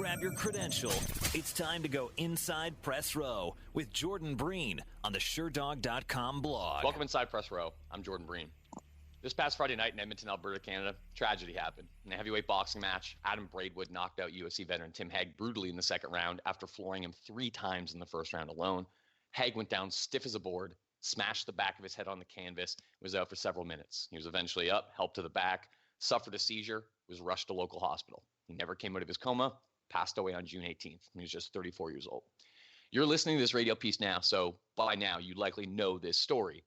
grab your credential. It's time to go inside Press Row with Jordan Breen on the Sherdog.com blog. Welcome inside Press Row. I'm Jordan Breen. This past Friday night in Edmonton, Alberta, Canada, tragedy happened. In a heavyweight boxing match, Adam Braidwood knocked out UFC veteran Tim Hague brutally in the second round after flooring him 3 times in the first round alone. Hague went down stiff as a board, smashed the back of his head on the canvas, was out for several minutes. He was eventually up, helped to the back, suffered a seizure, was rushed to local hospital. He never came out of his coma, passed away on June 18th. He was just 34 years old. You're listening to this radio piece now, so by now you likely know this story.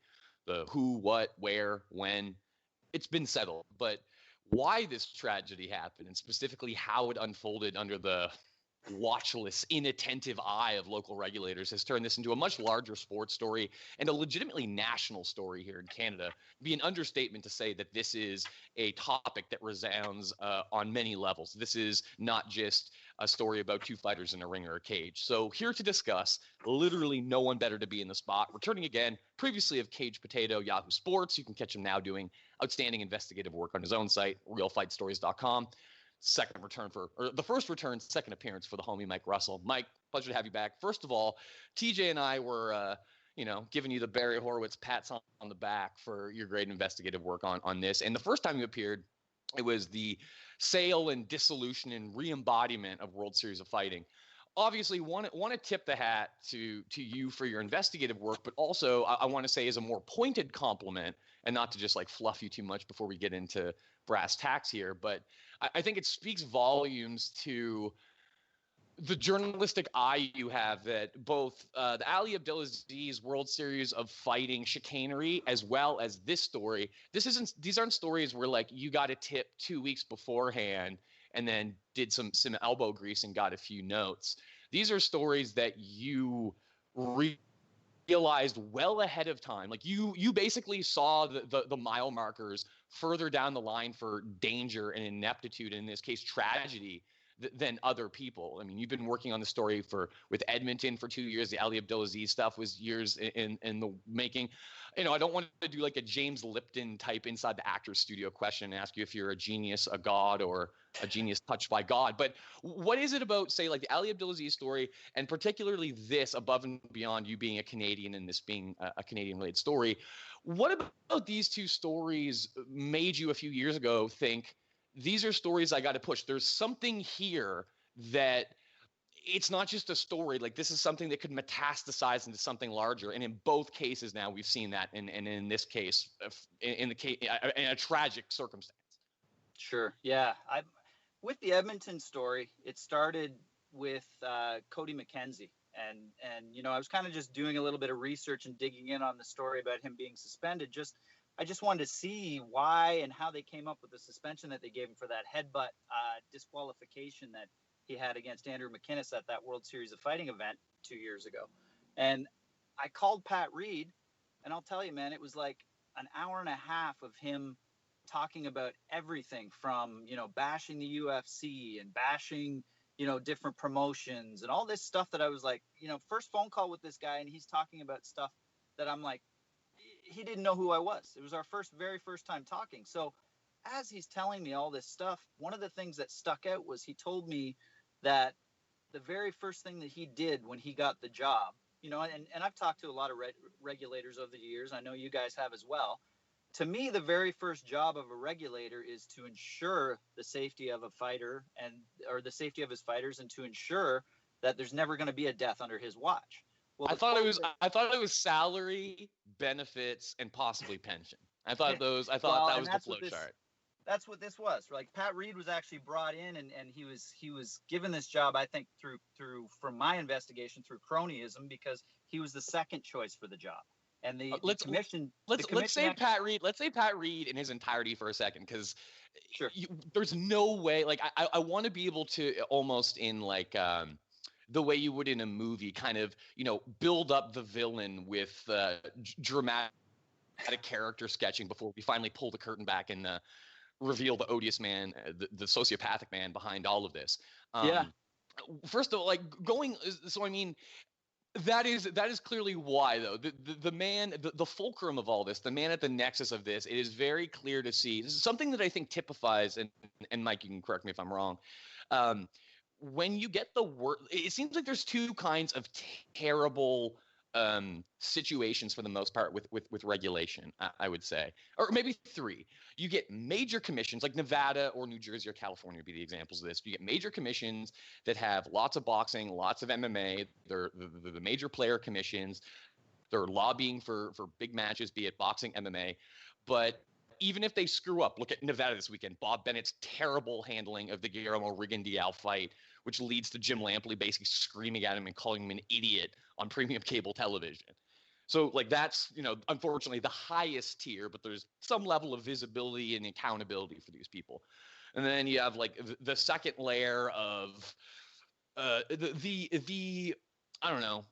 The who, what, where, when. It's been settled, but why this tragedy happened and specifically how it unfolded under the watchless, inattentive eye of local regulators has turned this into a much larger sports story and a legitimately national story here in Canada. It'd be an understatement to say that this is a topic that resounds on many levels. This is not just a story about 2 fighters in a ring or a cage. So here to discuss, literally no one better to be in the spot. Returning again, previously of Cage Potato, Yahoo Sports. You can catch him now doing outstanding investigative work on his own site, RealFightStories.com. The first return, second appearance for the homie Mike Russell. Mike, pleasure to have you back. First of all, TJ and I were, giving you the Barry Horowitz pats on the back for your great investigative work on this. And the first time you appeared, it was the sale and dissolution and re-embodiment of World Series of Fighting. Obviously, want to tip the hat to you for your investigative work, but also I want to say as a more pointed compliment, and not to just like fluff you too much before we get into brass tacks here, but I think it speaks volumes to the journalistic eye you have that both the Ali Abdelaziz World Series of Fighting chicanery as well as this story. These aren't stories where like you got a tip 2 weeks beforehand and then did some elbow grease and got a few notes. These are stories that you realized well ahead of time. Like you basically saw the mile markers further down the line for danger and ineptitude, in this case tragedy, than other people. I mean, you've been working on the story with Edmonton for 2 years. The Ali Abdelaziz stuff was years in the making. I don't want to do like a James Lipton type inside the actor's studio question and ask you if you're a genius, a god, or a genius touched by God. But what is it about, say, like the Ali Abdelaziz story, and particularly this, above and beyond you being a Canadian and this being a Canadian-related story, what about these two stories made you a few years ago think, these are stories I got to push? There's something here that it's not just a story. Like this is something that could metastasize into something larger. And in both cases now we've seen that. And in this case, in a tragic circumstance. Sure. Yeah. With the Edmonton story, it started with Cody McKenzie. And I was kind of just doing a little bit of research and digging in on the story about him being suspended. I just wanted to see why and how they came up with the suspension that they gave him for that headbutt disqualification that he had against Andrew McInnes at that World Series of Fighting event 2 years ago. And I called Pat Reid, and I'll tell you, man, it was like an hour and a half of him talking about everything from, bashing the UFC and bashing, different promotions and all this stuff that I was like, first phone call with this guy, and he's talking about stuff that I'm like, he didn't know who I was. It was our very first time talking. So as he's telling me all this stuff, one of the things that stuck out was he told me that the very first thing that he did when he got the job, and I've talked to a lot of regulators over the years. I know you guys have as well. To me, the very first job of a regulator is to ensure the safety of a fighter or the safety of his fighters, and to ensure that there's never going to be a death under his watch. Well, I thought it was salary, benefits, and possibly pension. That was the flow chart. That's what this was. Like Pat Reid was actually brought in, and he was given this job, I think, through from my investigation, through cronyism, because he was the second choice for the job. And the commission. Let's say Pat Reid in his entirety for a second, because sure. There's no way. Like I want to be able to almost in like. The way you would in a movie, kind of, build up the villain with dramatic character sketching before we finally pull the curtain back and reveal the odious man, the sociopathic man behind all of this. First of all, that is clearly why, though. The man, the fulcrum of all this, the man at the nexus of this, it is very clear to see. This is something that I think typifies, and Mike, you can correct me if I'm wrong. when you get the word, it seems like there's two kinds of terrible situations for the most part with regulation, I would say, or maybe three. You get major commissions like Nevada or New Jersey or California would be the examples of this. You get major commissions that have lots of boxing, lots of MMA. They're the major player commissions. They're lobbying for big matches, be it boxing, MMA. But even if they screw up, look at Nevada this weekend. Bob Bennett's terrible handling of the Guillermo Rigondeaux fight, which leads to Jim Lampley basically screaming at him and calling him an idiot on premium cable television. So, like, that's, unfortunately the highest tier, but there's some level of visibility and accountability for these people. And then you have, like, the second layer of the I don't know,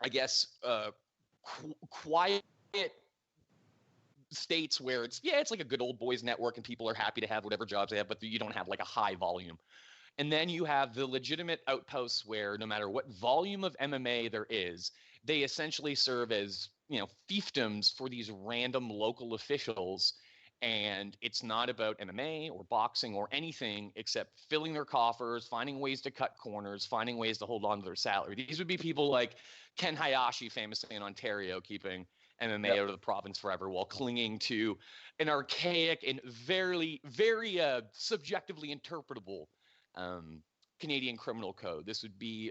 I guess, quiet states where it's like a good old boys network and people are happy to have whatever jobs they have, but you don't have like a high volume. And then you have the legitimate outposts where no matter what volume of MMA there is, they essentially serve as, fiefdoms for these random local officials. And it's not about MMA or boxing or anything except filling their coffers, finding ways to cut corners, finding ways to hold on to their salary. These would be people like Ken Hayashi, famously in Ontario, keeping MMA out of the province forever while clinging to an archaic and very, very subjectively interpretable Canadian criminal code. This would be,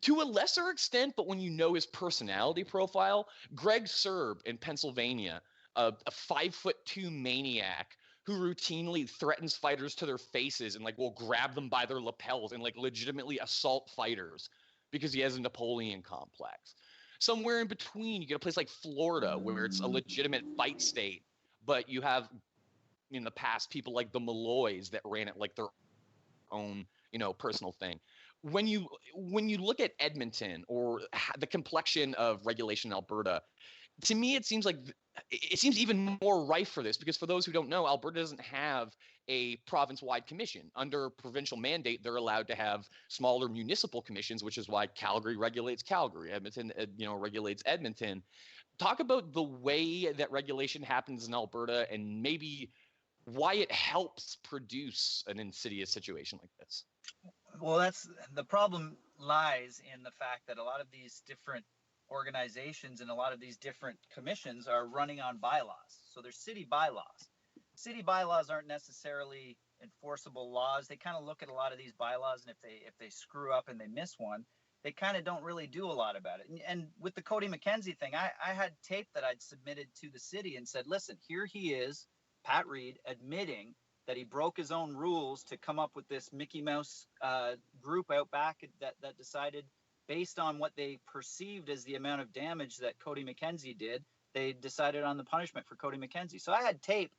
to a lesser extent, but when you know his personality profile, Greg Serb in Pennsylvania, a 5'2" maniac who routinely threatens fighters to their faces and will grab them by their lapels and legitimately assault fighters because he has a Napoleon complex. Somewhere in between, you get a place like Florida where it's a legitimate fight state, but you have in the past people like the Malloys that ran it like their own, personal thing. When you look at Edmonton or the complexion of regulation in Alberta, to me, it seems even more rife for this because for those who don't know, Alberta doesn't have a province-wide commission. Under provincial mandate, they're allowed to have smaller municipal commissions, which is why Calgary regulates Calgary, Edmonton, regulates Edmonton. Talk about the way that regulation happens in Alberta and maybe why it helps produce an insidious situation like this. Well, that's the problem lies in the fact that a lot of these different organizations and a lot of these different commissions are running on bylaws. So there's city bylaws. City bylaws aren't necessarily enforceable laws. They kind of look at a lot of these bylaws, and if they screw up and they miss one, they kind of don't really do a lot about it. And with the Cody McKenzie thing, I had tape that I'd submitted to the city and said, listen, here he is, Pat Reid, admitting that he broke his own rules to come up with this Mickey Mouse group out back that decided, based on what they perceived as the amount of damage that Cody McKenzie did, they decided on the punishment for Cody McKenzie. So I had tape,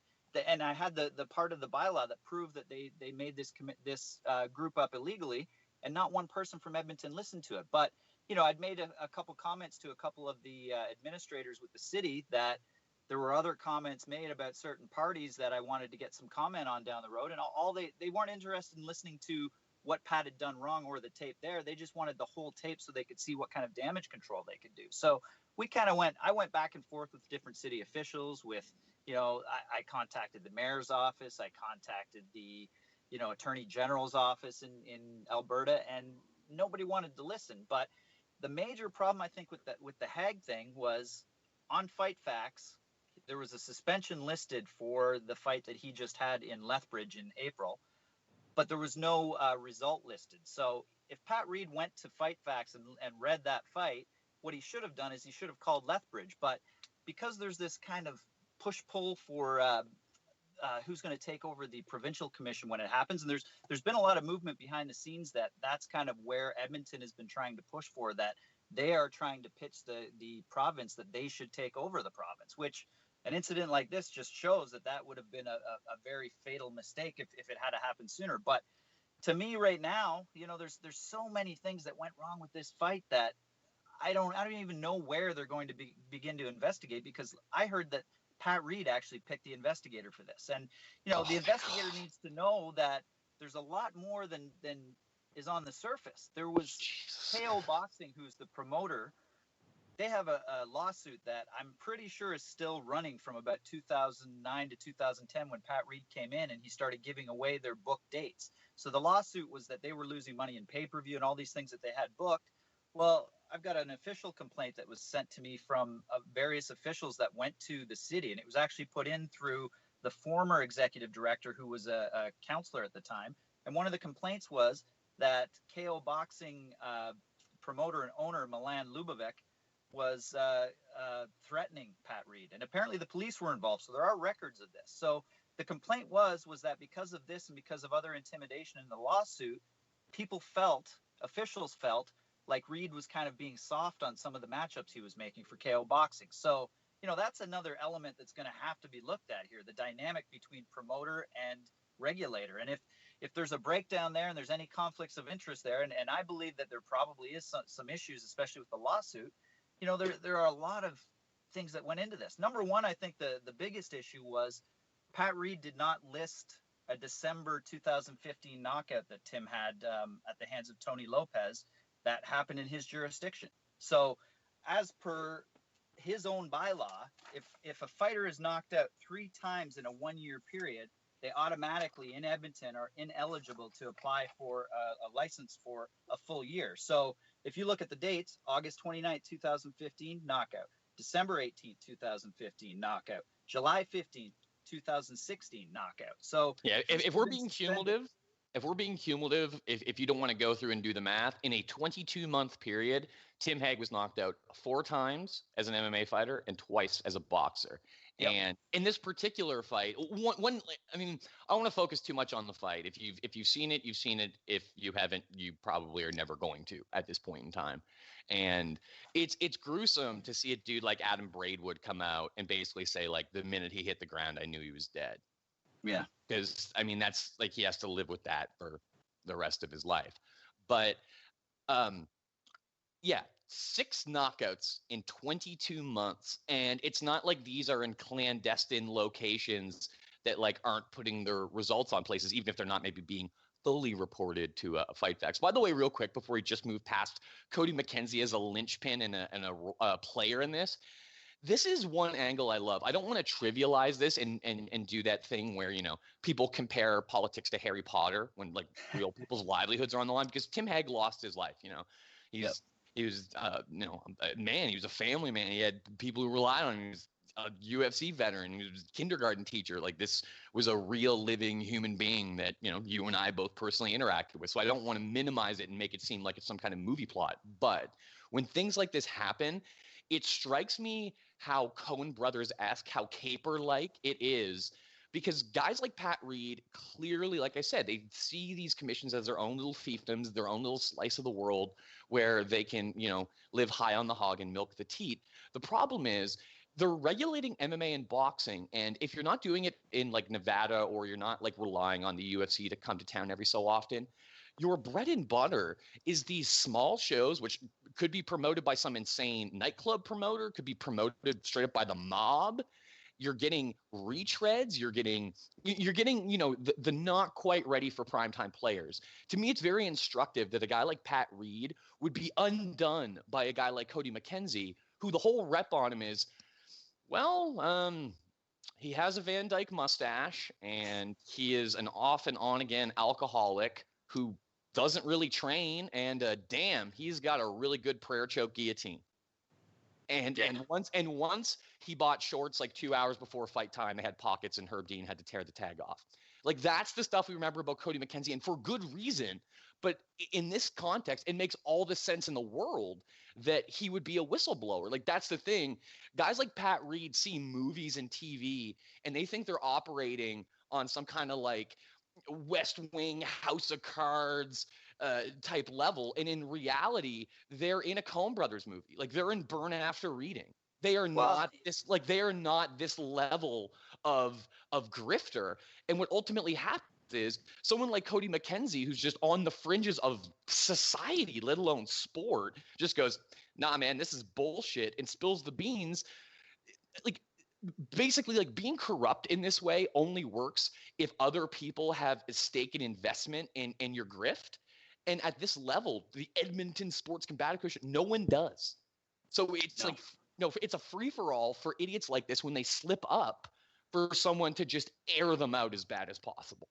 and I had the part of the bylaw that proved that they made this group up illegally, and not one person from Edmonton listened to it. But, I'd made a couple comments to a couple of the administrators with the city that there were other comments made about certain parties that I wanted to get some comment on down the road. And all they weren't interested in listening to what Pat had done wrong or the tape there. They just wanted the whole tape so they could see what kind of damage control they could do. So we kind of I went back and forth with different city officials with, I contacted the mayor's office. I contacted the, attorney general's office in Alberta, and nobody wanted to listen. But the major problem, I think, with the Hague thing was on Fight Facts, there was a suspension listed for the fight that he just had in Lethbridge in April, but there was no result listed. So if Pat Reid went to Fight Facts and read that fight, what he should have done is he should have called Lethbridge. But because there's this kind of push-pull for who's going to take over the provincial commission when it happens, and there's been a lot of movement behind the scenes that's kind of where Edmonton has been trying to push for, that they are trying to pitch the province that they should take over the province, which an incident like this just shows that would have been a very fatal mistake if it had to happen sooner. But to me right now, there's so many things that went wrong with this fight that I don't even know where they're going to begin to investigate, because I heard that Pat Reid actually picked the investigator for this. And, the investigator needs to know that there's a lot more than is on the surface. There was KO Boxing, who's the promoter, they have a lawsuit that I'm pretty sure is still running from about 2009 to 2010 when Pat Reid came in and he started giving away their book dates. So the lawsuit was that they were losing money in pay-per-view and all these things that they had booked. Well, I've got an official complaint that was sent to me from various officials that went to the city, and it was actually put in through the former executive director who was a counselor at the time. And one of the complaints was that KO Boxing promoter and owner Milan Lubovec was threatening Pat Reid, and apparently the police were involved. So there are records of this. So the complaint was that because of this and because of other intimidation in the lawsuit, officials felt like Reid was kind of being soft on some of the matchups he was making for KO Boxing. So, that's another element that's going to have to be looked at here, the dynamic between promoter and regulator. And if there's a breakdown there and there's any conflicts of interest there, and I believe that there probably is some issues, especially with the lawsuit, there are a lot of things that went into this. Number one, I think the biggest issue was Pat Reid did not list a December 2015 knockout that Tim had at the hands of Tony Lopez that happened in his jurisdiction. So as per his own bylaw, if a fighter is knocked out 3 times in a 1-year period, they automatically in Edmonton are ineligible to apply for a license for a full year. So if you look at the dates, August 29th, 2015, knockout. December 18th, 2015, knockout. July 15th, 2016, knockout. So yeah, if we're being cumulative, if you don't want to go through and do the math, in a 22-month period, Tim Hague was knocked out 4 times as an MMA fighter and twice as a boxer. Yep. And in this particular fight, I want to focus too much on the fight. If you've seen it, you've seen it. If you haven't, you probably are never going to at this point in time. And it's gruesome to see a dude like Adam Braidwood come out and basically say, like, the minute he hit the ground, I knew he was dead. Yeah. Because, that's like he has to live with that for the rest of his life. But, 6 knockouts in 22 months. And it's not like these are in clandestine locations that, like, aren't putting their results on places, even if they're not maybe being fully reported to Fight Facts. By the way, real quick, before we just move past Cody McKenzie as a linchpin and a player in this, this is one angle I love. I don't want to trivialize this and do that thing where, people compare politics to Harry Potter when, like, real people's livelihoods are on the line, because Tim Hague lost his life. He was a man. He was a family man. He had people who relied on him. He was a UFC veteran. He was a kindergarten teacher. Like, this was a real living human being that, you and I both personally interacted with. So I don't want to minimize it and make it seem like it's some kind of movie plot. But when things like this happen, it strikes me how Coen Brothers-esque, how caper-like it is, because guys like Pat Reid clearly, like I said, they see these commissions as their own little fiefdoms, their own little slice of the world where they can, live high on the hog and milk the teat. The problem is they're regulating MMA and boxing. And if you're not doing it in, like, Nevada, or you're not, like, relying on the UFC to come to town every so often, your bread and butter is these small shows, which could be promoted by some insane nightclub promoter, could be promoted straight up by the mob. You're getting retreads. You're getting, the not quite ready for primetime players. To me, it's very instructive that a guy like Pat Reid would be undone by a guy like Cody McKenzie, who the whole rep on him is, he has a Van Dyke mustache, and he is an off and on again alcoholic who doesn't really train, and damn, he's got a really good prayer choke guillotine. And once he bought shorts like 2 hours before fight time, they had pockets, and Herb Dean had to tear the tag off. Like, that's the stuff we remember about Cody McKenzie, and for good reason. But in this context, it makes all the sense in the world that he would be a whistleblower. Like, that's the thing. Guys like Pat Reid see movies and TV, and they think they're operating on some kind of, like, West Wing, House of Cards type level. And in reality, they're in a Coen Brothers movie. Like, they're in Burn After Reading. They are not this level of grifter. And what ultimately happens is someone like Cody McKenzie, who's just on the fringes of society, let alone sport, just goes, nah, man, this is bullshit, and spills the beans. Like, basically, like, being corrupt in this way only works if other people have a stake and investment in your grift. And at this level, the Edmonton Sports Combative Commission, no one does. So it's like, no, it's a free-for-all for idiots like this when they slip up for someone to just air them out as bad as possible.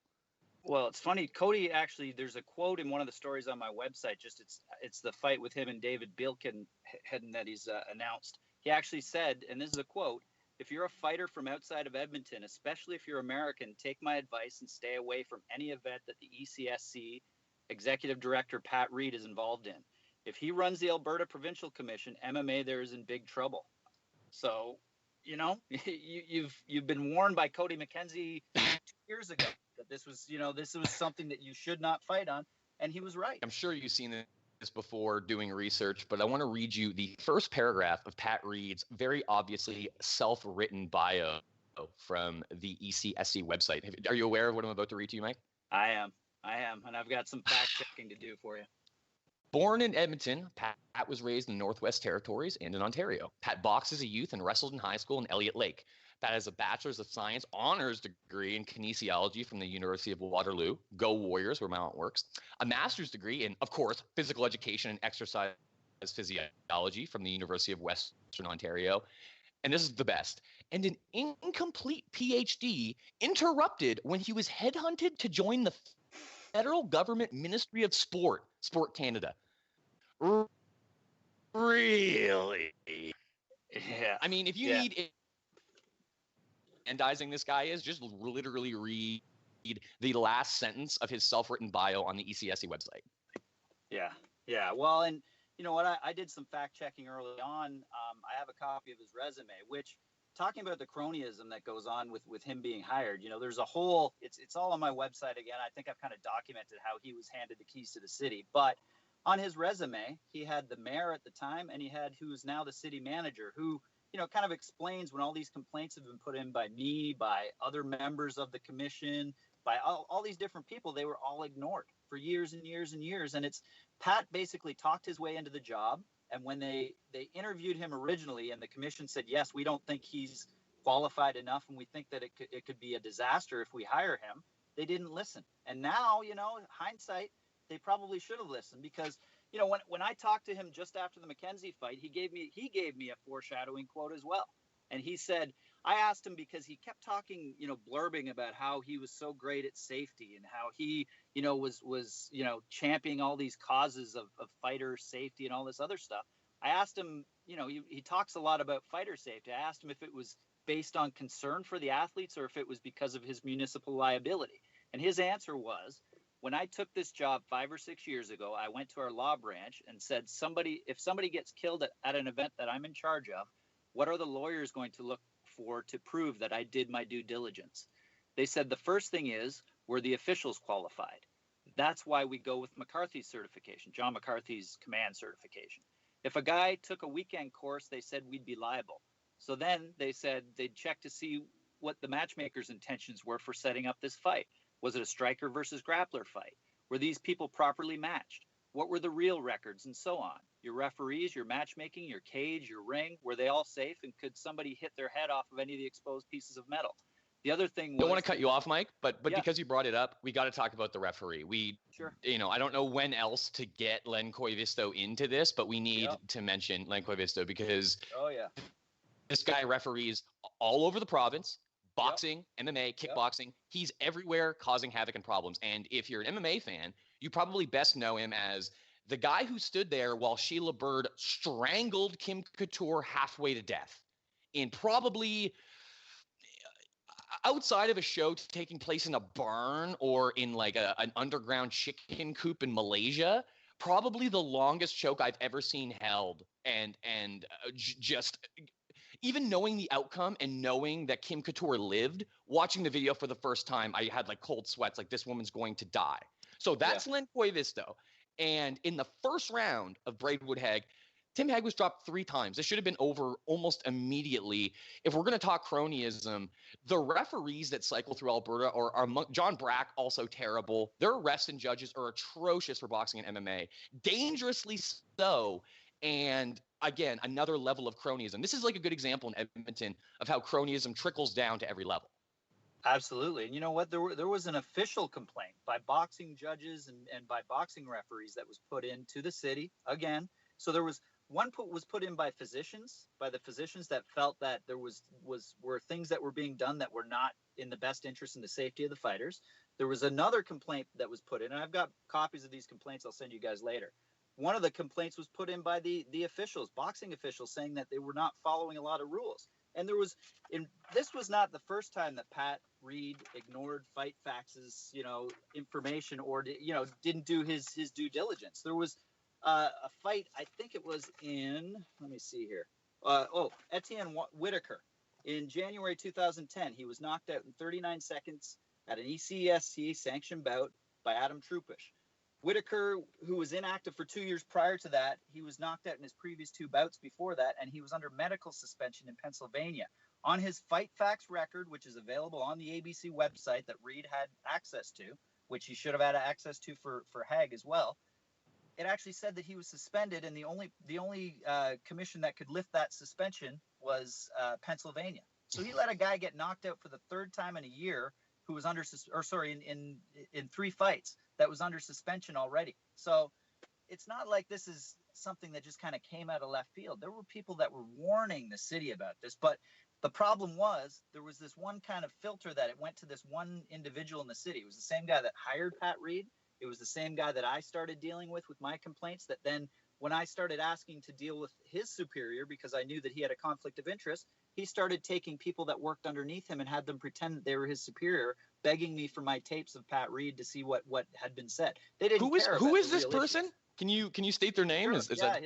Well, it's funny. Cody, actually, there's a quote in one of the stories on my website. Just it's the fight with him and David Bilkin that he's announced. He actually said, and this is a quote: "If you're a fighter from outside of Edmonton, especially if you're American, take my advice and stay away from any event that the ECSC Executive Director Pat Reid is involved in. If he runs the Alberta Provincial Commission, MMA there is in big trouble." So, you know, you've been warned by Cody McKenzie 2 years ago that this was something that you should not fight on, and he was right. I'm sure you've seen this before doing research, but I want to read you the first paragraph of Pat Reid's very obviously self-written bio from the ECSC website. Are you aware of what I'm about to read to you, Mike? I am, and I've got some fact-checking to do for you. Born in Edmonton, Pat was raised in the Northwest Territories and in Ontario. Pat boxed as a youth and wrestled in high school in Elliott Lake. Pat has a Bachelor's of Science honors degree in kinesiology from the University of Waterloo. Go Warriors, where my aunt works. A master's degree in, of course, physical education and exercise physiology from the University of Western Ontario. And this is the best. And an incomplete PhD interrupted when he was headhunted to join the federal government Ministry of Sport Canada. Really? Yeah. I mean, if you need aggrandizing this guy is, just literally read the last sentence of his self-written bio on the ECSC website. Yeah. Well, and you know what? I did some fact checking early on. I have a copy of his resume, which, talking about the cronyism that goes on with him being hired, you know, there's a whole, it's all on my website again. I think I've kind of documented how he was handed the keys to the city, but on his resume, he had the mayor at the time, and he had who's now the city manager, who, you know, kind of explains when all these complaints have been put in by me, by other members of the commission, by all these different people, they were all ignored for years and years and years. And it's Pat basically talked his way into the job. And when they interviewed him originally, and the commission said, yes, we don't think he's qualified enough, and we think that it could be a disaster if we hire him, they didn't listen. And now, you know, hindsight, they probably should have listened, because, you know, when I talked to him just after the McKenzie fight, he gave me a foreshadowing quote as well. And he said, I asked him, because he kept talking, you know, blurbing about how he was so great at safety, and how he, you know, was, you know, championing all these causes of fighter safety and all this other stuff. I asked him, you know, he talks a lot about fighter safety. I asked him if it was based on concern for the athletes, or if it was because of his municipal liability. And his answer was, when I took this job 5 or 6 years ago, I went to our law branch and said, if somebody gets killed at an event that I'm in charge of, what are the lawyers going to look for to prove that I did my due diligence? They said the first thing is, were the officials qualified? That's why we go with McCarthy's certification, John McCarthy's command certification. If a guy took a weekend course, they said we'd be liable. So then they said they'd check to see what the matchmaker's intentions were for setting up this fight. Was it a striker versus grappler fight? Were these people properly matched? What were the real records, and so on? Your referees, your matchmaking, your cage, your ring, were they all safe? And could somebody hit their head off of any of the exposed pieces of metal? The other thing was... I don't want to cut you off, Mike, but Yeah. Because you brought it up, we got to talk about the referee. Sure. You know, I don't know when else to get Len Koivisto into this, but we need to mention Len Koivisto, because this guy referees all over the province. Boxing, MMA, kickboxing. He's everywhere, causing havoc and problems. And if you're an MMA fan, you probably best know him as the guy who stood there while Sheila Bird strangled Kim Couture halfway to death. And probably outside of a show taking place in a barn or in like an underground chicken coop in Malaysia, probably the longest choke I've ever seen held. And just... even knowing the outcome and knowing that Kim Couture lived, watching the video for the first time, I had like cold sweats, like this woman's going to die. So that's Len Koivisto. And in the first round of Braidwood Hague, Tim Hague was dropped 3 times. This should have been over almost immediately. If we're going to talk cronyism, the referees that cycle through Alberta are John Brack, also terrible. Their arrests and judges are atrocious for boxing and MMA, dangerously so. And again, another level of cronyism. This is like a good example in Edmonton of how cronyism trickles down to every level. Absolutely. And you know what? There was an official complaint by boxing judges and by boxing referees that was put into the city again. So there was was put in by the physicians that felt that there were things that were being done that were not in the best interest and the safety of the fighters. There was another complaint that was put in, and I've got copies of these complaints I'll send you guys later. One of the complaints was put in by the officials, boxing officials, saying that they were not following a lot of rules. And this was not the first time that Pat Reid ignored Fight Facts' information or didn't do his due diligence. There was a fight, I think it was in, let me see here. Etienne Whitaker in January 2010. He was knocked out in 39 seconds at an ECSC sanctioned bout by Adam Trupish. Whitaker, who was inactive for 2 years prior to that, he was knocked out in his previous 2 bouts before that, and he was under medical suspension in Pennsylvania. On his Fight Facts record, which is available on the ABC website that Reid had access to, which he should have had access to for Hague as well, it actually said that he was suspended, and the only commission that could lift that suspension was Pennsylvania. So he let a guy get knocked out for the 3rd time in a year, who was in 3 fights, that was under suspension already. So it's not like this is something that just kind of came out of left field. There were people that were warning the city about this, but the problem was there was this one kind of filter that it went to this one individual in the city. It was the same guy that hired Pat Reid. It was the same guy that I started dealing with my complaints, that then when I started asking to deal with his superior, because I knew that he had a conflict of interest, he started taking people that worked underneath him and had them pretend that they were his superior, begging me for my tapes of Pat Reid to see what had been said. They didn't care. Who is this person? Issues. Can you state their name? Sure.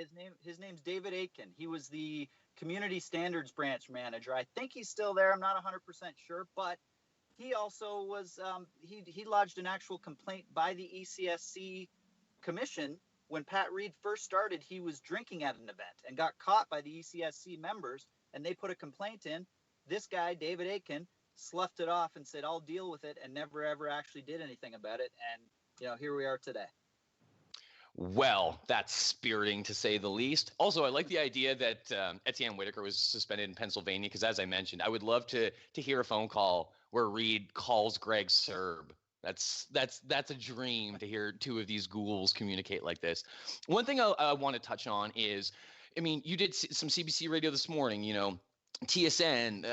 His name's David Aitken. He was the community standards branch manager. I think he's still there. I'm not 100% sure, but he also was he lodged an actual complaint by the ECSC commission. When Pat Reid first started, he was drinking at an event and got caught by the ECSC members, and they put a complaint in. This guy, David Aitken, sloughed it off and said, I'll deal with it, and never, ever actually did anything about it. And, here we are today. Well, that's spiriting to say the least. Also, I like the idea that Etienne Whitaker was suspended in Pennsylvania because, as I mentioned, I would love to hear a phone call where Reid calls Greg Serb. That's a dream to hear 2 of these ghouls communicate like this. One thing I want to touch on is, I mean, you did some CBC radio this morning, TSN,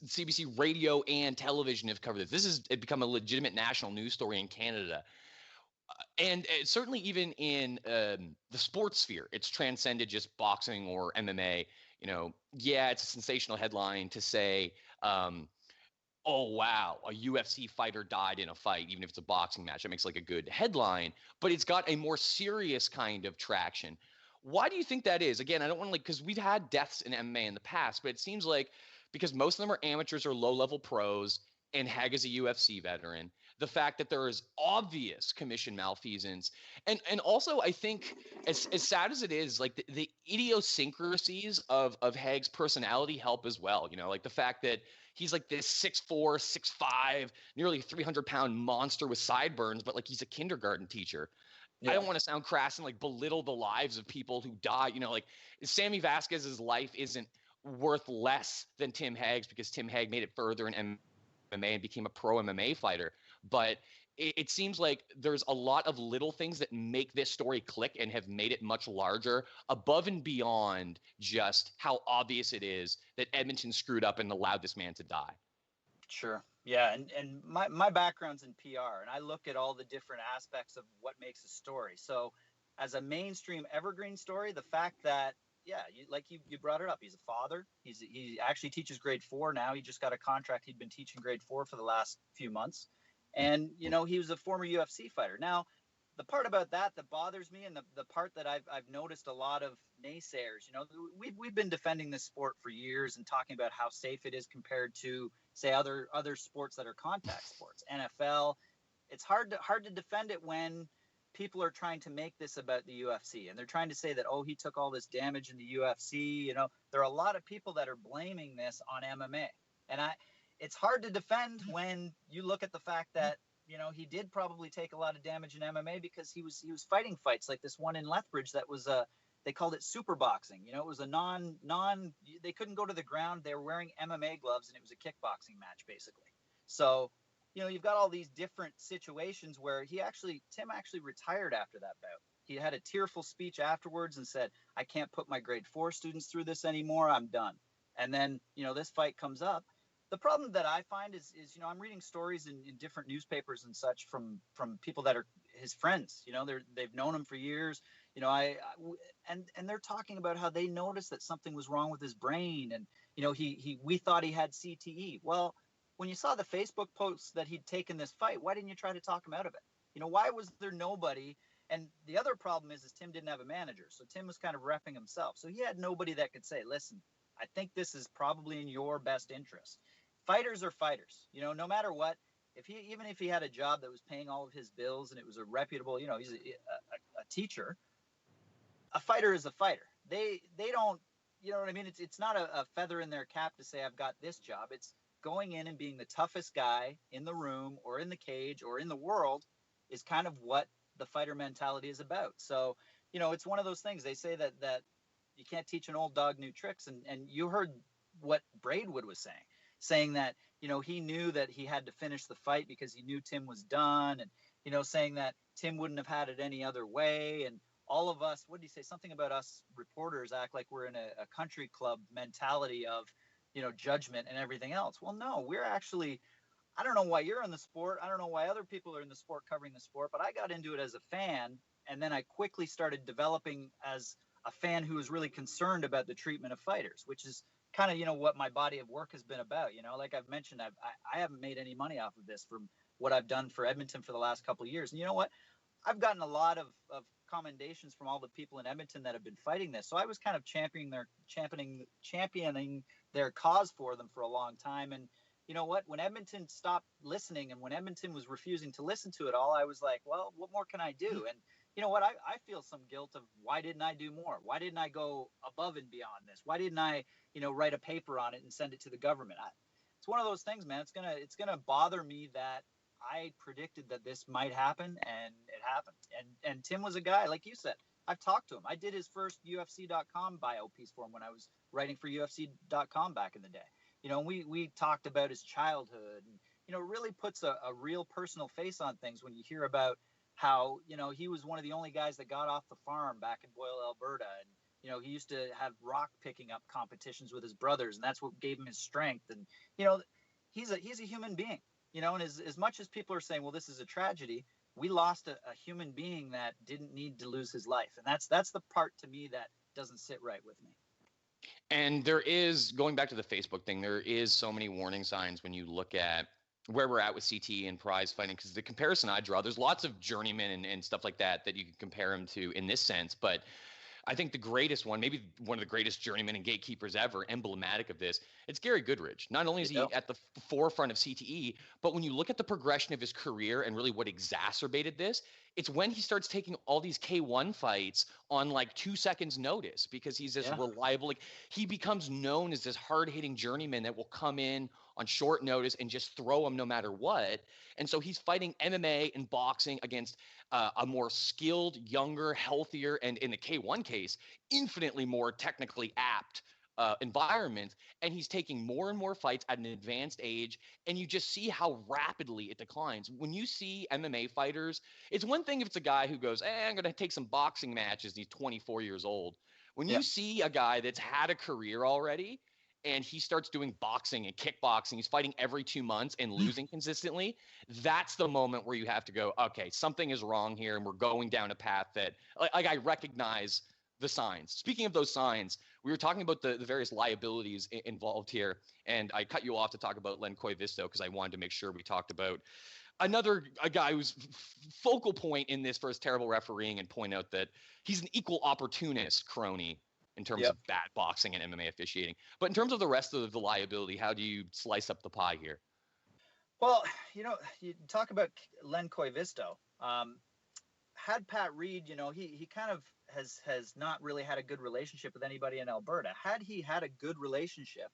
CBC radio and television have covered this. This has become a legitimate national news story in Canada. And certainly even in the sports sphere, it's transcended just boxing or MMA. It's a sensational headline to say, oh, wow, a UFC fighter died in a fight, even if it's a boxing match. That makes like a good headline, but it's got a more serious kind of traction. Why do you think that is? Again, I don't want to because we've had deaths in MMA in the past, but it seems like because most of them are amateurs or low-level pros, and Hague is a UFC veteran, the fact that there is obvious commission malfeasance. And also, I think, as sad as it is, like the idiosyncrasies of Hague's personality help as well. Like the fact that he's like this 6'4", 6'5", nearly 300-pound monster with sideburns, but like he's a kindergarten teacher. Yeah. I don't want to sound crass and like belittle the lives of people who die. Like Sammy Vasquez's life isn't worth less than Tim Hague's because Tim Hague made it further in MMA and became a pro MMA fighter. But it seems like there's a lot of little things that make this story click and have made it much larger, above and beyond just how obvious it is that Edmonton screwed up and allowed this man to die. Sure. Yeah. And my background's in PR, and I look at all the different aspects of what makes a story. So as a mainstream evergreen story, the fact that, you brought it up, he's a father. He actually teaches grade 4 now. He just got a contract. He'd been teaching grade 4 for the last few months. And, he was a former UFC fighter. Now, the part about that bothers me, and the part that I've noticed a lot of naysayers, we've been defending this sport for years and talking about how safe it is compared to, say, other sports that are contact sports, NFL. It's hard to defend it when people are trying to make this about the UFC, and they're trying to say that, he took all this damage in the UFC. There are a lot of people that are blaming this on MMA, and it's hard to defend when you look at the fact that, he did probably take a lot of damage in MMA because he was fighting fights like this one in Lethbridge that was they called it super boxing. It was a they couldn't go to the ground. They were wearing MMA gloves, and it was a kickboxing match basically. So, you've got all these different situations where Tim actually retired after that bout. He had a tearful speech afterwards and said, I can't put my grade 4 students through this anymore. I'm done. And then, this fight comes up. The problem that I find is I'm reading stories in different newspapers and such from people that are his friends. They've known him for years. And they're talking about how they noticed that something was wrong with his brain, and we thought he had CTE. Well, when you saw the Facebook posts that he'd taken this fight, why didn't you try to talk him out of it? Why was there nobody? And the other problem is Tim didn't have a manager, so Tim was kind of repping himself. So he had nobody that could say, listen, I think this is probably in your best interest. Fighters are fighters, no matter what. Even if he had a job that was paying all of his bills and it was a reputable, he's a teacher. A fighter is a fighter. They don't, you know what I mean? It's not a feather in their cap to say I've got this job. It's going in and being the toughest guy in the room or in the cage or in the world is kind of what the fighter mentality is about. So, it's one of those things. They say that you can't teach an old dog new tricks. And you heard what Braidwood was saying that, he knew that he had to finish the fight because he knew Tim was done. And, saying that Tim wouldn't have had it any other way. And all of us, what did he say? Something about us reporters act like we're in a country club mentality of, judgment and everything else. Well, no, we're actually, I don't know why you're in the sport. I don't know why other people are in the sport covering the sport, but I got into it as a fan. And then I quickly started developing as a fan who was really concerned about the treatment of fighters, which is kind of, what my body of work has been about. Like I've mentioned, I haven't made any money off of this from what I've done for Edmonton for the last couple of years. And you know what? I've gotten a lot of commendations from all the people in Edmonton that have been fighting this. So I was kind of championing their cause for them for a long time. And you know what? When Edmonton stopped listening and when Edmonton was refusing to listen to it all, I was like, well, what more can I do? And you know what? I feel some guilt of why didn't I do more? Why didn't I go above and beyond this? Why didn't I, write a paper on it and send it to the government? It's one of those things, man. It's gonna bother me that I predicted that this might happen, and it happened. And Tim was a guy, like you said, I've talked to him. I did his first UFC.com bio piece for him when I was writing for UFC.com back in the day. We talked about his childhood, and, it really puts a real personal face on things when you hear about how, he was one of the only guys that got off the farm back in Boyle, Alberta. And, he used to have rock picking up competitions with his brothers, and that's what gave him his strength. And, he's a human being. And as much as people are saying, well, this is a tragedy, we lost a human being that didn't need to lose his life. And that's the part to me that doesn't sit right with me. And there is, going back to the Facebook thing, there is so many warning signs when you look at where we're at with CTE and prize fighting, because the comparison I draw, there's lots of journeymen and stuff like that you can compare him to in this sense. But I think the greatest one, maybe one of the greatest journeymen and gatekeepers ever, emblematic of this, it's Gary Goodridge. Not only is he at the forefront of CTE, but when you look at the progression of his career and really what exacerbated this, it's when he starts taking all these K1 fights on like 2 seconds notice, because he's this reliable, like he becomes known as this hard-hitting journeyman that will come in on short notice and just throw him no matter what. And so he's fighting MMA and boxing against a more skilled, younger, healthier, and in the K1 case, infinitely more technically apt environment. And he's taking more and more fights at an advanced age. And you just see how rapidly it declines. When you see MMA fighters, it's one thing if it's a guy who goes, I'm going to take some boxing matches. And he's 24 years old. When you see a guy that's had a career already, and he starts doing boxing and kickboxing, he's fighting every 2 months and losing consistently, that's the moment where you have to go, okay, something is wrong here, and we're going down a path that, like I recognize the signs. Speaking of those signs, we were talking about the various liabilities involved here, and I cut you off to talk about Len Koivisto because I wanted to make sure we talked about a guy who's focal point in this for his terrible refereeing, and point out that he's an equal opportunist crony in terms of bad boxing and MMA officiating. But in terms of the rest of the liability, how do you slice up the pie here? Well, you talk about Len Koivisto. Had Pat Reid, he kind of has not really had a good relationship with anybody in Alberta. Had he had a good relationship,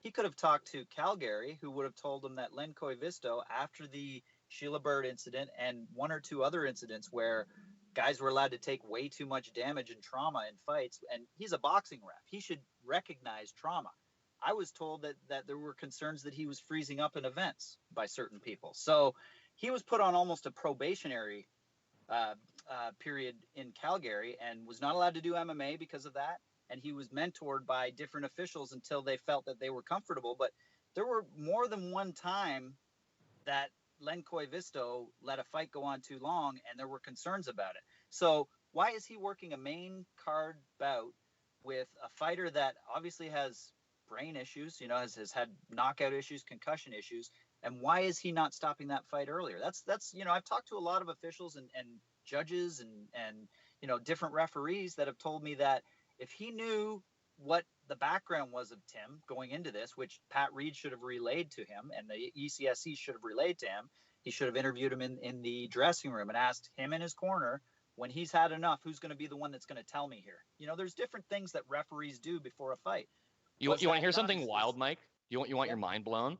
he could have talked to Calgary, who would have told him that Len Koivisto, after the Sheila Bird incident and one or two other incidents where guys were allowed to take way too much damage and trauma in fights, and he's a boxing ref, he should recognize trauma. I was told that there were concerns that he was freezing up in events by certain people. So he was put on almost a probationary period in Calgary and was not allowed to do MMA because of that. And he was mentored by different officials until they felt that they were comfortable. But there were more than one time that Len Koivisto let a fight go on too long, and there were concerns about it. So why is he working a main card bout with a fighter that obviously has brain issues, has had knockout issues, concussion issues, and why is he not stopping that fight earlier? That's I've talked to a lot of officials and judges and different referees that have told me that if he knew what the background was of Tim going into this, which Pat Reid should have relayed to him and the ECSC should have relayed to him, he should have interviewed him in the dressing room and asked him in his corner, when he's had enough, who's going to be the one that's going to tell me here? There's different things that referees do before a fight. You want to hear something wild, Mike? You want your mind blown?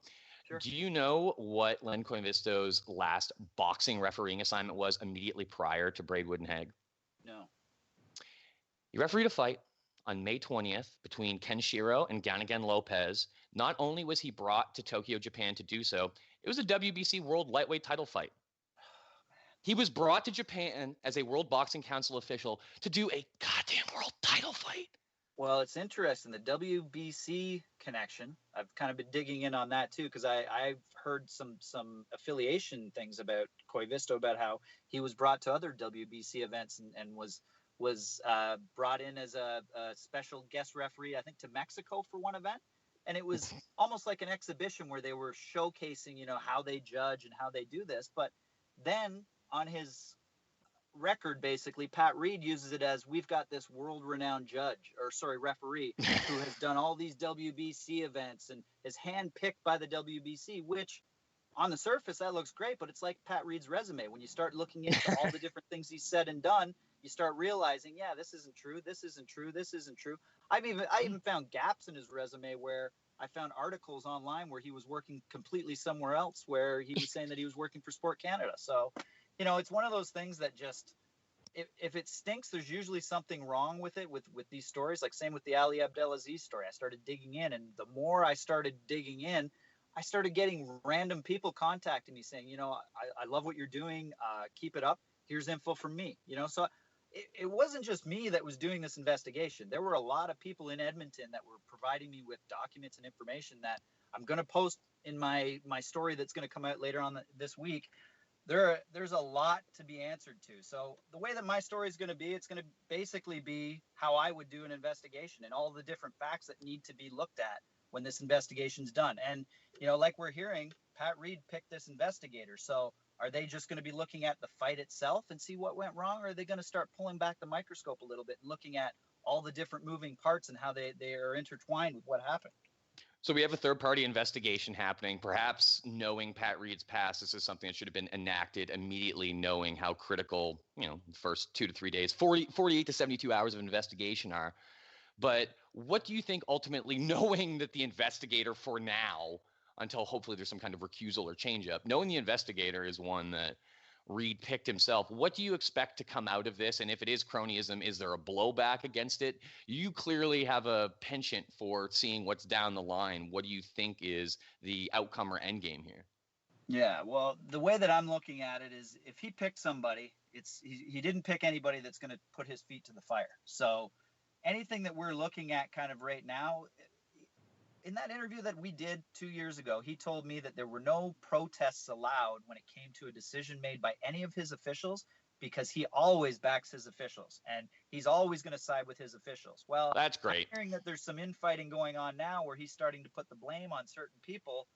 Sure. Do you know what Len Koivisto's last boxing refereeing assignment was immediately prior to Braidwood and Hague? No. He refereed a fight on May 20th between Kenshiro and Ganigan Lopez. Not only was he brought to Tokyo, Japan to do so, it was a WBC World Lightweight title fight. He was brought to Japan as a World Boxing Council official to do a goddamn world title fight. Well, it's interesting, the WBC connection. I've kind of been digging in on that too, because I've heard some affiliation things about Koivisto, about how he was brought to other WBC events and was brought in as a special guest referee, I think, to Mexico for one event. And it was almost like an exhibition where they were showcasing, how they judge and how they do this. But then on his record, basically, Pat Reid uses it as, we've got this world-renowned referee who has done all these WBC events and is handpicked by the WBC, which on the surface, that looks great, but it's like Pat Reid's resume. When you start looking into all the different things he's said and done, you start realizing, yeah, this isn't true. This isn't true. This isn't true. I even found gaps in his resume where I found articles online where he was working completely somewhere else, where he was saying that he was working for Sport Canada. So, it's one of those things that just, if it stinks, there's usually something wrong with it, with these stories. Like same with the Ali Abdelaziz story. I started digging in, and the more I started digging in, I started getting random people contacting me saying, I love what you're doing. Keep it up. Here's info from me. So it wasn't just me that was doing this investigation. There were a lot of people in Edmonton that were providing me with documents and information that I'm going to post in my story that's going to come out later on this week. There's a lot to be answered to. So the way that my story is going to be, it's going to basically be how I would do an investigation and all the different facts that need to be looked at when this investigation's done. And, like we're hearing, Pat Reid picked this investigator. So are they just going to be looking at the fight itself and see what went wrong? Or are they going to start pulling back the microscope a little bit and looking at all the different moving parts and how they are intertwined with what happened? So we have a third-party investigation happening. Perhaps knowing Pat Reid's past, this is something that should have been enacted immediately, knowing how critical, the first 2 to 3 days, 48 to 72 hours of investigation are. But what do you think ultimately, knowing that the investigator for now, until hopefully there's some kind of recusal or change-up, knowing the investigator is one that Reid picked himself, what do you expect to come out of this? And if it is cronyism, is there a blowback against it? You clearly have a penchant for seeing what's down the line. What do you think is the outcome or end game here? Yeah, well, the way that I'm looking at it is, if he picked somebody, he didn't pick anybody that's going to put his feet to the fire. So anything that we're looking at kind of right now, in that interview that we did 2 years ago, he told me that there were no protests allowed when it came to a decision made by any of his officials, because he always backs his officials and he's always going to side with his officials. Well, that's great. I'm hearing that there's some infighting going on now where he's starting to put the blame on certain people.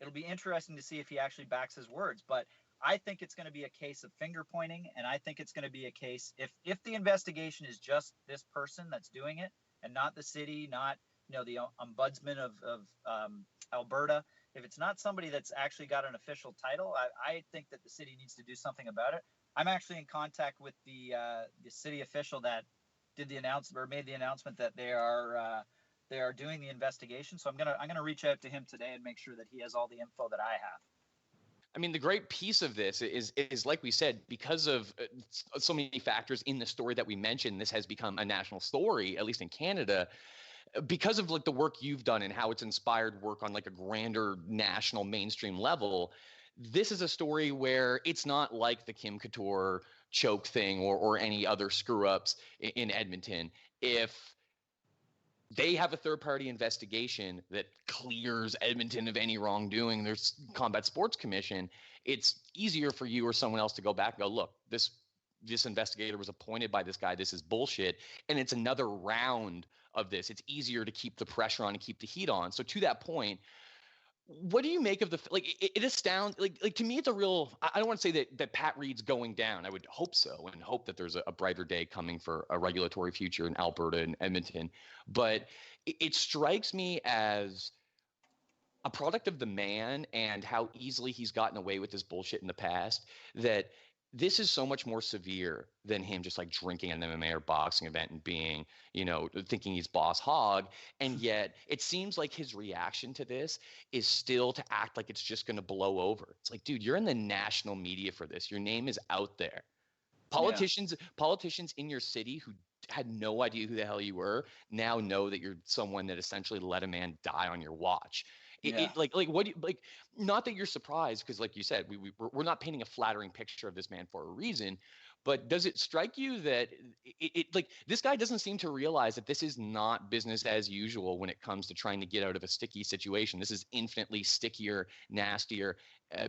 It'll be interesting to see if he actually backs his words, but I think it's going to be a case of finger pointing. And I think it's going to be a case, if the investigation is just this person that's doing it and not the city, not the ombudsman of Alberta, if it's not somebody that's actually got an official title, I think that the city needs to do something about it. I'm actually in contact with the city official that did the announcement or made the announcement that they are doing the investigation. So I'm gonna reach out to him today and make sure that he has all the info that I have. I mean, the great piece of this is like we said, because of so many factors in the story that we mentioned, this has become a national story, at least in Canada, because of like the work you've done and how it's inspired work on like a grander national mainstream level. this is a story where it's not like the Kim Couture choke thing or any other screw ups in Edmonton. If they have a third-party investigation that clears Edmonton of any wrongdoing, there's Combat Sports Commission, it's easier for you or someone else to go back and go, look, this investigator was appointed by this guy. This is bullshit. And it's another round of this. It's easier to keep the pressure on and keep the heat on. So to that point, what do you make of the, like, it astounds, like to me, it's a real, I don't want to say that Pat Reid's going down. I would hope so, and hope that there's a brighter day coming for a regulatory future in Alberta and Edmonton. But it strikes me as a product of the man and how easily he's gotten away with this bullshit in the past, that this is so much more severe than him just like drinking at an MMA or boxing event and being, thinking he's boss hog. And yet it seems like his reaction to this is still to act like it's just going to blow over. It's like, dude, you're in the national media for this. Your name is out there. Politicians in your city who had no idea who the hell you were now know that you're someone that essentially let a man die on your watch. What do you, like, not that you're surprised, because like you said, we're not painting a flattering picture of this man for a reason, but does it strike you that it like this guy doesn't seem to realize that this is not business as usual when it comes to trying to get out of a sticky situation? This is infinitely stickier, nastier,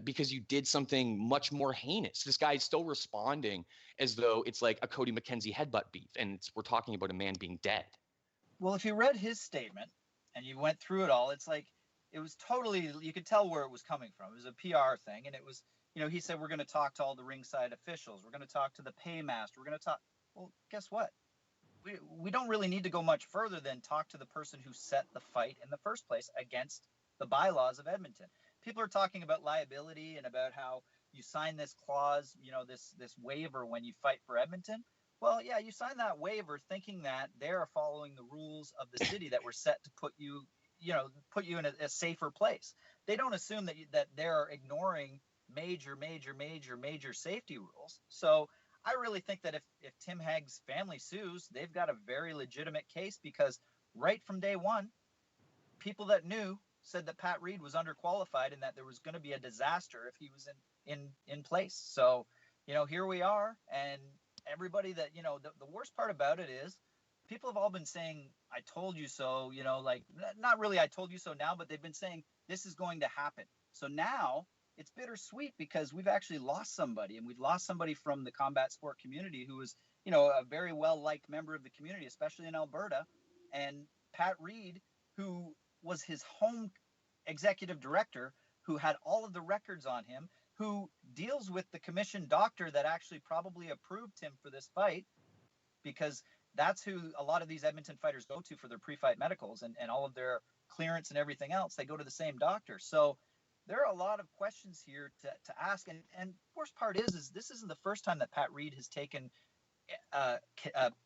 because you did something much more heinous. This guy is still responding as though it's like a Cody McKenzie headbutt beef, and we're talking about a man being dead. Well, if you read his statement and you went through it all, it's like, it was totally, you could tell where it was coming from. It was a PR thing. And it was, he said, we're going to talk to all the ringside officials. We're going to talk to the paymaster. We're going to talk. Well, guess what? We don't really need to go much further than talk to the person who set the fight in the first place against the bylaws of Edmonton. People are talking about liability and about how you sign this clause, this waiver when you fight for Edmonton. Well, yeah, you sign that waiver thinking that they're following the rules of the city that were set to put you in a safer place. They don't assume that they're ignoring major safety rules. So I really think that if Tim Hague's family sues, they've got a very legitimate case, because right from day one, people that knew said that Pat Reid was underqualified and that there was going to be a disaster if he was in place. So, here we are, and everybody that, the worst part about it is, people have all been saying, I told you so, like, not really I told you so now, but they've been saying this is going to happen. So now it's bittersweet, because we've actually lost somebody, and we've lost somebody from the combat sport community who was, a very well-liked member of the community, especially in Alberta. And Pat Reid, who was his home executive director, who had all of the records on him, who deals with the commission doctor that actually probably approved him for this fight, because that's who a lot of these Edmonton fighters go to for their pre-fight medicals and all of their clearance and everything else. They go to the same doctor. So there are a lot of questions here to ask. And worst part is this isn't the first time that Pat Reid has taken a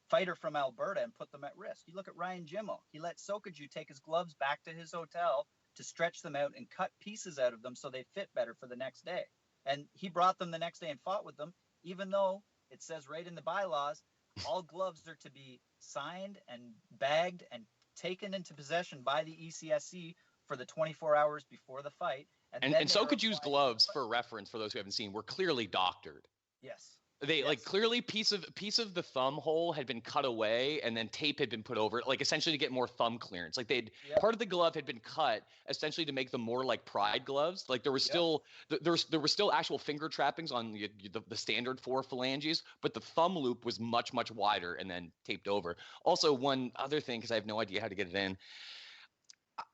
fighter from Alberta and put them at risk. You look at Ryan Jimmo. He let Sokaju take his gloves back to his hotel to stretch them out and cut pieces out of them so they fit better for the next day. And he brought them the next day and fought with them, even though it says right in the bylaws, all gloves are to be signed and bagged and taken into possession by the ECSC for the 24 hours before the fight. And Sokaju's gloves, for reference, for those who haven't seen, were clearly doctored. Yes. They like clearly piece of the thumb hole had been cut away, and then tape had been put over it, like essentially to get more thumb clearance. Like part of the glove had been cut essentially to make them more like Pride gloves. Like there was still there were still actual finger trappings on the standard 4 phalanges, but the thumb loop was much wider and then taped over. Also, one other thing, because I have no idea how to get it in,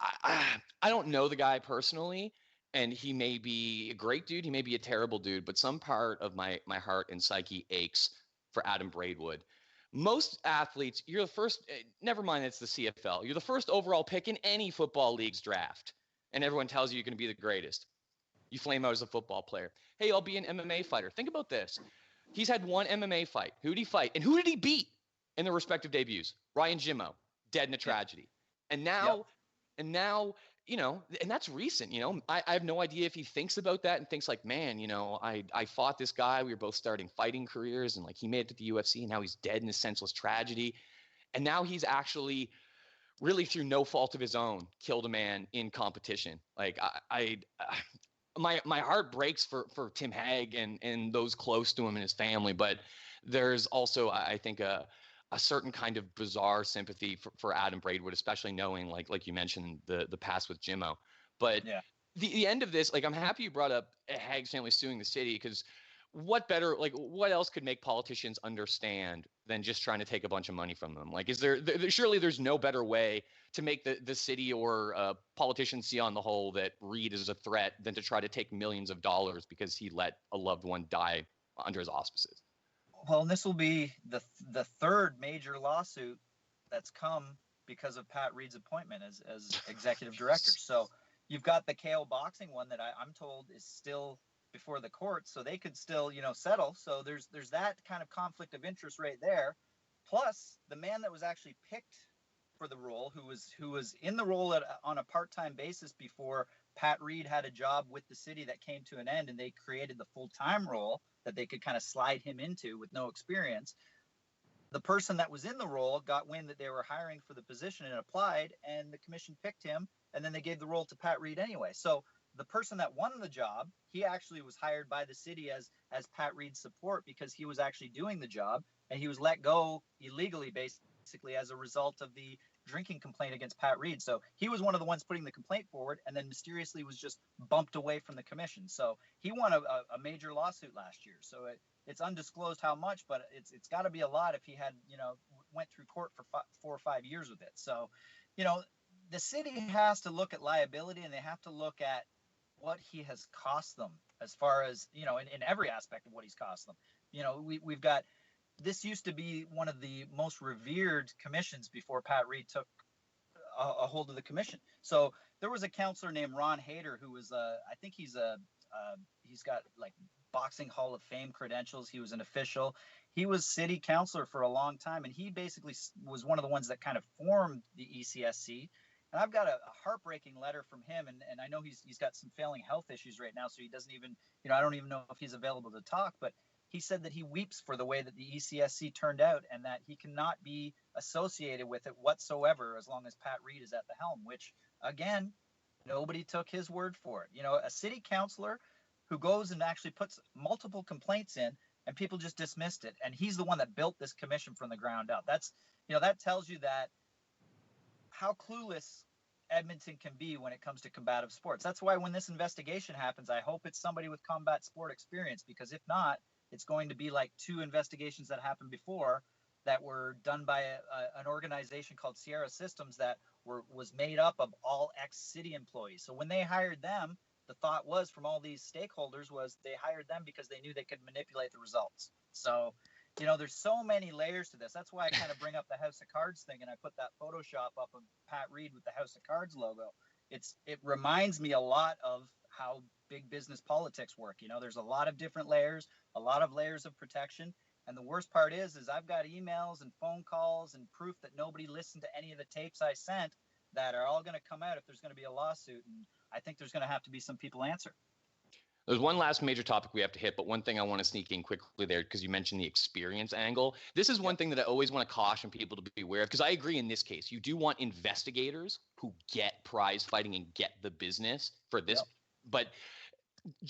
I don't know the guy personally. And he may be a great dude, he may be a terrible dude, but some part of my heart and psyche aches for Adam Braidwood. Most athletes, you're the first, never mind it's the CFL, you're the first overall pick in any football league's draft. And everyone tells you you're going to be the greatest. You flame out as a football player. Hey, I'll be an MMA fighter. Think about this. He's had one MMA fight. Who did he fight? And who did he beat in their respective debuts? Ryan Jimmo, dead in a tragedy. And now, and that's recent, I have no idea if he thinks about that and thinks like, man, I fought this guy. We were both starting fighting careers, and like he made it to the UFC, and now he's dead in a senseless tragedy. And now he's actually really, through no fault of his own, killed a man in competition. Like my heart breaks for Tim Hague and those close to him and his family, but there's also, I think, a certain kind of bizarre sympathy for Adam Braidwood, especially knowing, like you mentioned, the past with Jimmo. But Yeah. the end of this, like, I'm happy you brought up Hague's family suing the city, because what else could make politicians understand than just trying to take a bunch of money from them? Like, is there surely there's no better way to make the city or politicians see on the whole that Reid is a threat than to try to take millions of dollars because he let a loved one die under his auspices. Well, and this will be the third major lawsuit that's come because of Pat Reid's appointment as executive director. So you've got the KO boxing one that I'm told is still before the court, so they could still, settle. So there's that kind of conflict of interest right there. Plus, the man that was actually picked for the role, who was in the role on a part-time basis before Pat Reid had a job with the city that came to an end, and they created the full-time role that they could kind of slide him into with no experience. The person that was in the role got wind that they were hiring for the position and applied, and the commission picked him, and then they gave the role to Pat Reid anyway. So the person that won the job, he actually was hired by the city as Pat Reid's support because he was actually doing the job, and he was let go illegally basically as a result of the drinking complaint against Pat Reid. So he was one of the ones putting the complaint forward, and then mysteriously was just bumped away from the commission. So he won a major lawsuit last year. So it's undisclosed how much, but it's got to be a lot if he had, went through court for 4 or 5 years with it. So, the city has to look at liability, and they have to look at what he has cost them as far as, in every aspect of what he's cost them. We've got, this used to be one of the most revered commissions before Pat Reid took a hold of the commission. So there was a counselor named Ron Hayter who was, I think he's got like boxing Hall of Fame credentials. He was an official. He was city councilor for a long time, and he basically was one of the ones that kind of formed the ECSC. And I've got a heartbreaking letter from him, and I know he's got some failing health issues right now, so he doesn't even, I don't even know if he's available to talk, but he said that he weeps for the way that the ECSC turned out, and that he cannot be associated with it whatsoever as long as Pat Reid is at the helm, which, again, nobody took his word for it. A city councilor who goes and actually puts multiple complaints in, and people just dismissed it, and he's the one that built this commission from the ground up. That's, that tells you that how clueless Edmonton can be when it comes to combative sports. That's why when this investigation happens, I hope it's somebody with combat sport experience, because if not, it's going to be like 2 investigations that happened before that were done by an organization called Sierra Systems that was made up of all ex-city employees. So when they hired them, the thought was from all these stakeholders was they hired them because they knew they could manipulate the results. So, there's so many layers to this. That's why I kind of bring up the House of Cards thing, and I put that Photoshop up of Pat Reid with the House of Cards logo. It reminds me a lot of how big business politics work. There's a lot of different layers, a lot of layers of protection. And the worst part is I've got emails and phone calls and proof that nobody listened to any of the tapes I sent that are all going to come out if there's going to be a lawsuit. And I think there's going to have to be some people answer. There's one last major topic we have to hit, but one thing I want to sneak in quickly there, because you mentioned the experience angle. This is one thing that I always want to caution people to be aware of, because I agree in this case. You do want investigators who get prize fighting and get the business for this. Yep. But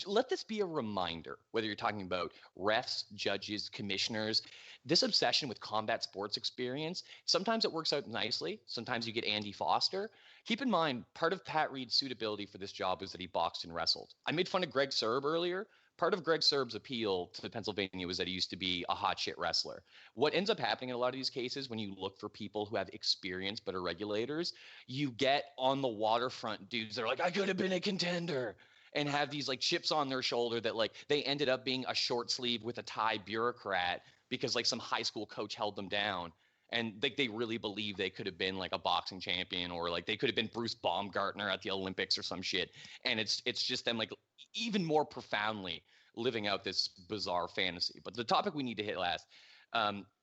let this be a reminder, whether you're talking about refs, judges, commissioners, this obsession with combat sports experience, sometimes it works out nicely. Sometimes you get Andy Foster. Keep in mind, part of Pat Reid's suitability for this job was that he boxed and wrestled. I made fun of Greg Serb earlier. Part of Greg Serb's appeal to Pennsylvania was that he used to be a hot shit wrestler. What ends up happening in a lot of these cases, when you look for people who have experience but are regulators, you get on the waterfront dudes that are like, I could have been a contender, and have these like chips on their shoulder that like they ended up being a short sleeve with a tie bureaucrat because like some high school coach held them down. And they really believe they could have been like a boxing champion, or like they could have been Bruce Baumgartner at the Olympics or some shit. And it's just them like even more profoundly living out this bizarre fantasy. But the topic we need to hit last,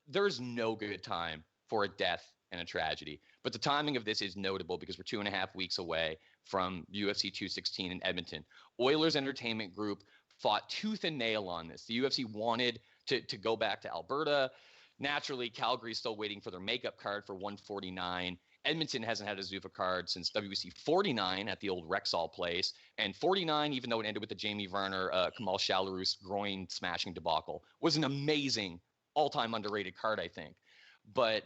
there's no good time for a death and a tragedy. But the timing of this is notable because we're 2.5 weeks away from UFC 216 in Edmonton. Oilers Entertainment Group fought tooth and nail on this. The UFC wanted to go back to Alberta. Naturally, Calgary's still waiting for their makeup card for 149. Edmonton hasn't had a Zuffa card since WC 49 at the old Rexall place. And 49, even though it ended with the Jamie Varner, Kamal Shallarus groin smashing debacle, was an amazing all-time underrated card, I think. But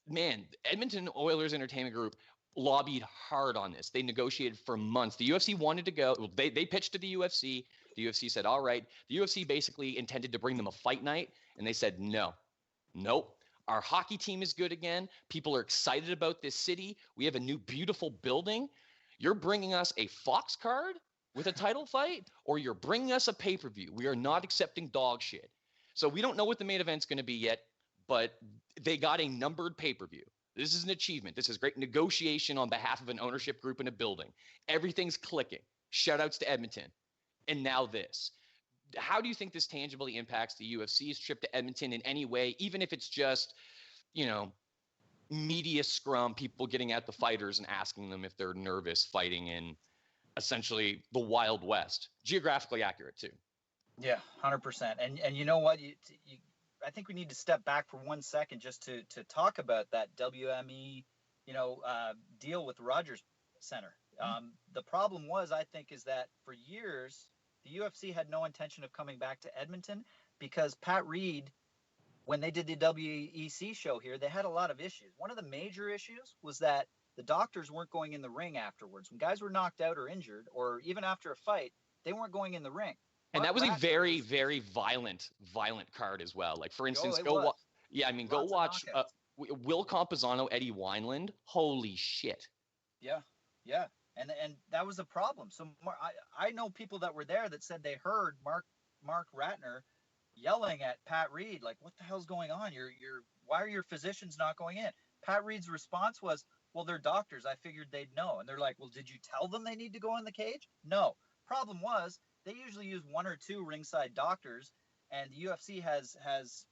man, Edmonton Oilers Entertainment Group lobbied hard on this. They negotiated for months. The UFC wanted to go. They pitched to the UFC. The UFC said, all right. The UFC basically intended to bring them a fight night, and they said, no, nope. Our hockey team is good again. People are excited about this city. We have a new beautiful building. You're bringing us a Fox card with a title fight, or you're bringing us a pay-per-view. We are not accepting dog shit. So we don't know what the main event's going to be yet, but they got a numbered pay-per-view. This is an achievement. This is great negotiation on behalf of an ownership group in a building. Everything's clicking. Shout outs to Edmonton. And now this. How do you think this tangibly impacts the UFC's trip to Edmonton in any way, even if it's just, media scrum, people getting at the fighters and asking them if they're nervous fighting in essentially the Wild West? Geographically accurate, too. Yeah, 100%. And you know what? I think we need to step back for 1 second just to talk about that WME, deal with Rogers Center. The problem was, I think, is that for years, the UFC had no intention of coming back to Edmonton because Pat Reid, when they did the WEC show here, they had a lot of issues. One of the major issues was that the doctors weren't going in the ring afterwards. When guys were knocked out or injured, or even after a fight, they weren't going in the ring. And that was a very, very violent card as well. Like, for instance, go watch Will Campazano, Eddie Wineland. Holy shit. Yeah. And that was a problem. So I know people that were there that said they heard Mark Ratner yelling at Pat Reid, like, what the hell's going on? Why are your physicians not going in? Pat Reid's response was, well, they're doctors. I figured they'd know. And they're like, well, did you tell them they need to go in the cage? No. Problem was, they usually use 1 or 2 ringside doctors, and the UFC has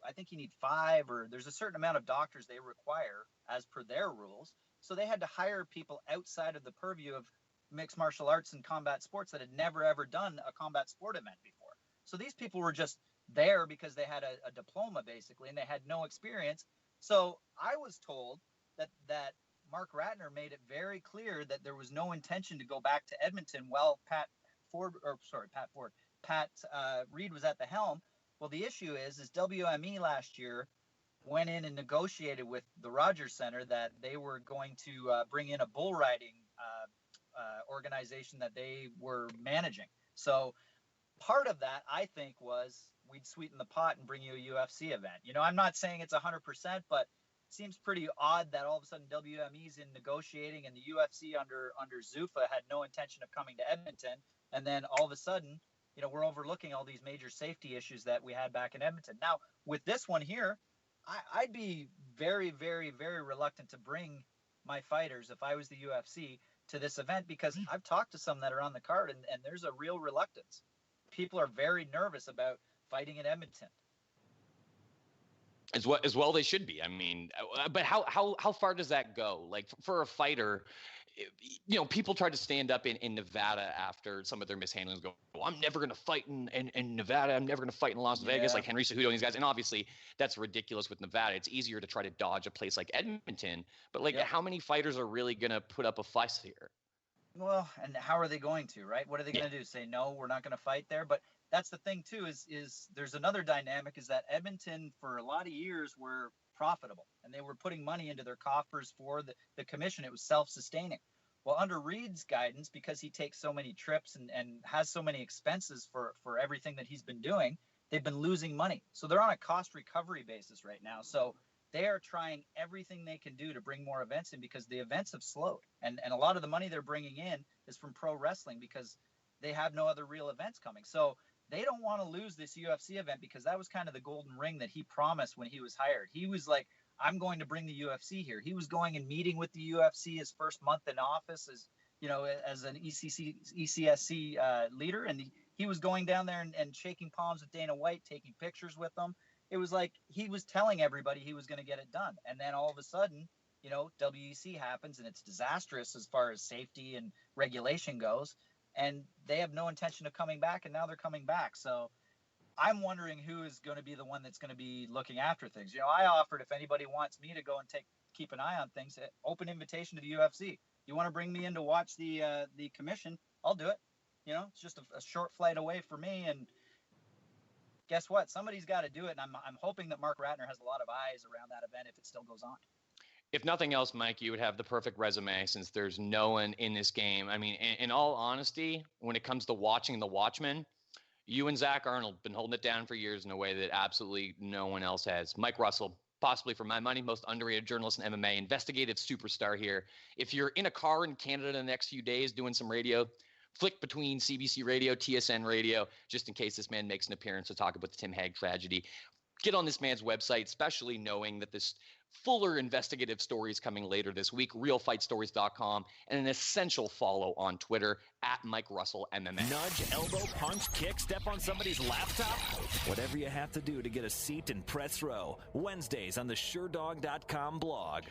I think you need 5, or there's a certain amount of doctors they require as per their rules. So they had to hire people outside of the purview of mixed martial arts and combat sports that had never, ever done a combat sport event before. So these people were just there because they had a diploma, basically, and they had no experience. So I was told that Mark Ratner made it very clear that there was no intention to go back to Edmonton while Pat Reid was at the helm. Well, the issue is WME last year went in and negotiated with the Rogers Center that they were going to bring in a bull riding organization that they were managing. So part of that, I think, was we'd sweeten the pot and bring you a UFC event. I'm not saying it's 100%, but it seems pretty odd that all of a sudden WME's in negotiating and the UFC under Zuffa had no intention of coming to Edmonton. And then all of a sudden, we're overlooking all these major safety issues that we had back in Edmonton. Now, with this one here, I'd be very, very, very reluctant to bring my fighters, if I was the UFC, to this event because I've talked to some that are on the card and there's a real reluctance. People are very nervous about fighting in Edmonton. As well they should be. I mean, but how far does that go? Like for a fighter, people try to stand up in Nevada after some of their mishandlings. Go, well, I'm never going to fight in Nevada. I'm never going to fight in Las Vegas like Henry Cejudo and these guys. And obviously, that's ridiculous with Nevada. It's easier to try to dodge a place like Edmonton. But how many fighters are really going to put up a fuss here? Well, and how are they going to, right? What are they going to do? Say, no, we're not going to fight there? But that's the thing, too, is there's another dynamic is that Edmonton, for a lot of years, were profitable. And they were putting money into their coffers for the commission. It was self-sustaining. Well, under Reid's guidance, because he takes so many trips and has so many expenses for everything that he's been doing, they've been losing money. So they're on a cost recovery basis right now. So they are trying everything they can do to bring more events in because the events have slowed. And a lot of the money they're bringing in is from pro wrestling because they have no other real events coming. So they don't want to lose this UFC event because that was kind of the golden ring that he promised when he was hired. He was like, I'm going to bring the UFC here. He was going and meeting with the UFC his first month in office as an ECSC leader. And he was going down there and shaking palms with Dana White, taking pictures with them. It was like he was telling everybody he was going to get it done. And then all of a sudden, WEC happens and it's disastrous as far as safety and regulation goes. And they have no intention of coming back. And now they're coming back. So I'm wondering who is going to be the one that's going to be looking after things. I offered if anybody wants me to go and keep an eye on things, open invitation to the UFC. You want to bring me in to watch the commission? I'll do it. It's just a short flight away for me. And guess what? Somebody's got to do it. And I'm hoping that Mark Ratner has a lot of eyes around that event if it still goes on. If nothing else, Mike, you would have the perfect resume since there's no one in this game. I mean, in all honesty, when it comes to watching the Watchmen, you and Zach Arnold been holding it down for years in a way that absolutely no one else has. Mike Russell, possibly for my money, most underrated journalist in MMA, investigative superstar here. If you're in a car in Canada the next few days doing some radio, flick between CBC Radio, TSN Radio, just in case this man makes an appearance to talk about the Tim Hague tragedy. Get on this man's website, especially knowing that this fuller investigative story is coming later this week, RealFightStories.com, and an essential follow on Twitter at Mike Russell MMA. Nudge, elbow, punch, kick, step on somebody's laptop. Whatever you have to do to get a seat in press row. Wednesdays on the Sherdog.com blog.